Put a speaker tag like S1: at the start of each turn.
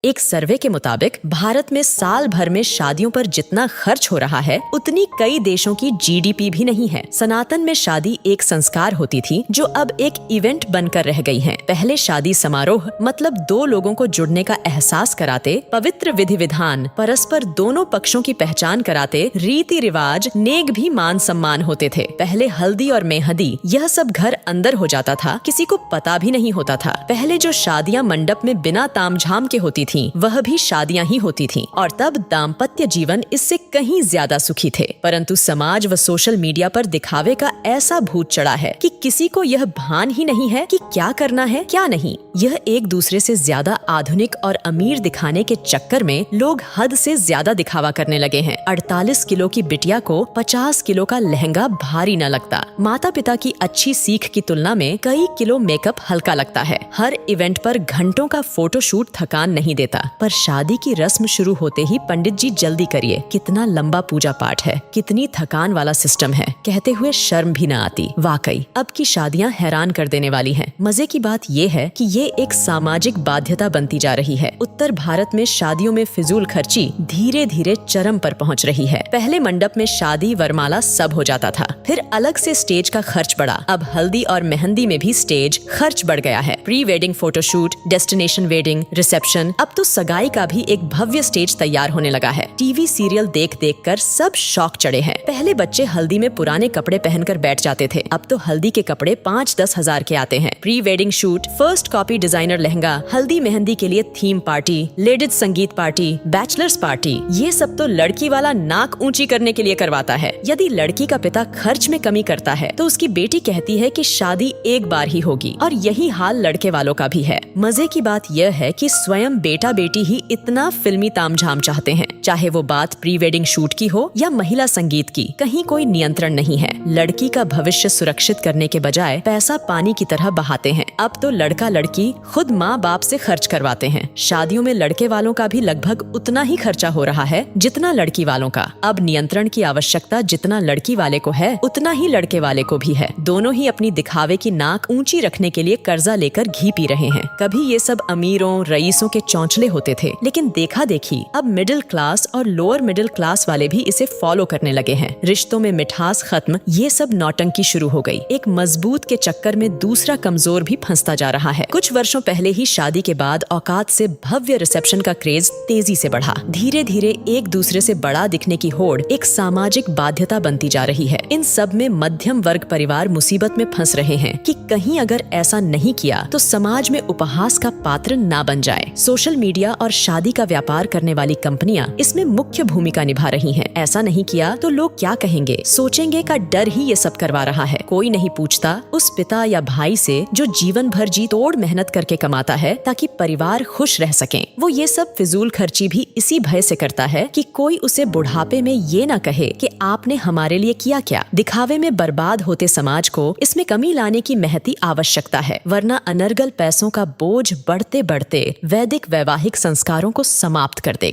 S1: एक सर्वे के मुताबिक भारत में साल भर में शादियों पर जितना खर्च हो रहा है उतनी कई देशों की जीडीपी भी नहीं है। सनातन में शादी एक संस्कार होती थी जो अब एक इवेंट बनकर रह गई है। पहले शादी समारोह मतलब दो लोगों को जुड़ने का एहसास कराते, पवित्र विधि विधान, परस्पर दोनों पक्षों की पहचान कराते, रीति रिवाज, नेक भी मान सम्मान होते थे। पहले हल्दी और मेहंदी यह सब घर अंदर हो जाता था, किसी को पता भी नहीं होता था। पहले जो शादियां मंडप में बिना तामझाम के होती थी वह भी शादियां ही होती थीं और तब दाम्पत्य जीवन इससे कहीं ज्यादा सुखी थे। परंतु समाज व सोशल मीडिया पर दिखावे का ऐसा भूत चढ़ा है कि किसी को यह भान ही नहीं है कि क्या करना है क्या नहीं। यह एक दूसरे से ज्यादा आधुनिक और अमीर दिखाने के चक्कर में लोग हद से ज्यादा दिखावा करने लगे हैं। 48 किलो की बिटिया को 50 किलो का लहंगा भारी न लगता। माता पिता की अच्छी सीख की तुलना में कई किलो मेकअप हल्का लगता है। हर इवेंट पर घंटों का फोटोशूट थकान नहीं देता, पर शादी की रस्म शुरू होते ही पंडित जी जल्दी करिए, कितना लंबा पूजा पाठ है, कितनी थकान वाला सिस्टम है, कहते हुए शर्म भी न आती। वाकई अब की शादियां हैरान कर देने वाली हैं। मजे की बात ये है कि ये एक सामाजिक बाध्यता बनती जा रही है। उत्तर भारत में शादियों में फिजूल खर्ची धीरे धीरे चरम पर पहुंच रही है। पहले मंडप में शादी वरमाला सब हो जाता था, फिर अलग से स्टेज का खर्च बढ़ा। अब हल्दी और मेहंदी में भी स्टेज खर्च बढ़ गया है। Pre wedding photoshoot, destination wedding, reception, अब तो सगाई का भी एक भव्य स्टेज तैयार होने लगा है। टीवी सीरियल देख देख कर सब शौक चढ़े हैं। पहले बच्चे हल्दी में पुराने कपड़े पहनकर बैठ जाते थे, अब तो हल्दी के कपड़े 5-10 हजार के आते हैं। Pre wedding shoot, first copy designer lehenga, हल्दी मेहंदी के लिए थीम पार्टी, लेडीज संगीत पार्टी, बैचलर्स पार्टी, ये सब तो लड़की वाला नाक ऊंची करने के लिए करवाता है। यदि लड़की का पिता खर्च में कमी करता है तो उसकी बेटी कहती है कि शादी एक बार ही होगी, और यही हाल लड़के वालों का भी है। मजे की बात यह है कि स्वयं बेटा बेटी ही इतना फिल्मी तामझाम चाहते हैं, चाहे वो बात प्री वेडिंग शूट की हो या महिला संगीत की, कहीं कोई नियंत्रण नहीं है। लड़की का भविष्य सुरक्षित करने के बजाय पैसा पानी की तरह बहाते हैं। अब तो लड़का लड़की खुद माँ बाप से खर्च करवाते हैं। शादियों में लड़के वालों का भी लगभग उतना ही खर्चा हो रहा है जितना लड़की वालों का। अब नियंत्रण की आवश्यकता जितना लड़की वाले को है उतना ही लड़के वाले को भी है। दोनों ही अपनी दिखावे की नाक ऊंची रखने के लिए कर्जा लेकर घी पी रहे हैं। कभी ये सब अमीरों रईसों के चौंचले होते थे, लेकिन देखा देखी अब मिडिल क्लास और लोअर मिडिल क्लास वाले भी इसे फॉलो करने लगे हैं। रिश्तों में मिठास खत्म, ये सब नौटंकी शुरू हो गई। एक मजबूत के चक्कर में दूसरा कमजोर भी फंसता जा रहा है। कुछ वर्षों पहले ही शादी के बाद औकात से भव्य रिसेप्शन का क्रेज तेजी से बढ़ा। धीरे धीरे एक दूसरे से बड़ा दिखने की होड़ एक सामाजिक बाध्यता बनती जा रही है। इन सब में मध्यम वर्ग परिवार मुसीबत में फंस रहे हैं कि कहीं अगर ऐसा नहीं किया तो समाज में उपहास का पात्र ना बन जाए। सोशल मीडिया और शादी का व्यापार करने वाली कंपनियां इसमें मुख्य भूमिका निभा रही हैं। ऐसा नहीं किया तो लोग क्या कहेंगे, सोचेंगे का डर ही ये सब करवा रहा है। कोई नहीं पूछता उस पिता या भाई से जो जीवन भर जी तोड़ मेहनत करके कमाता है ताकि परिवार खुश रह सकें। वो ये सब फिजूल खर्ची भी इसी भय से करता है कि कोई उसे बुढ़ापे में ये न कहे कि आपने हमारे लिए किया क्या। दिखावे में बर्बाद होते समाज को इसमें कमी लाने की महती आवश्यकता है, वरना अनर्गल पैसों का बोझ बढ़ते बढ़ते वैदिक वैवाहिक संस्कारों को समाप्त कर देगा।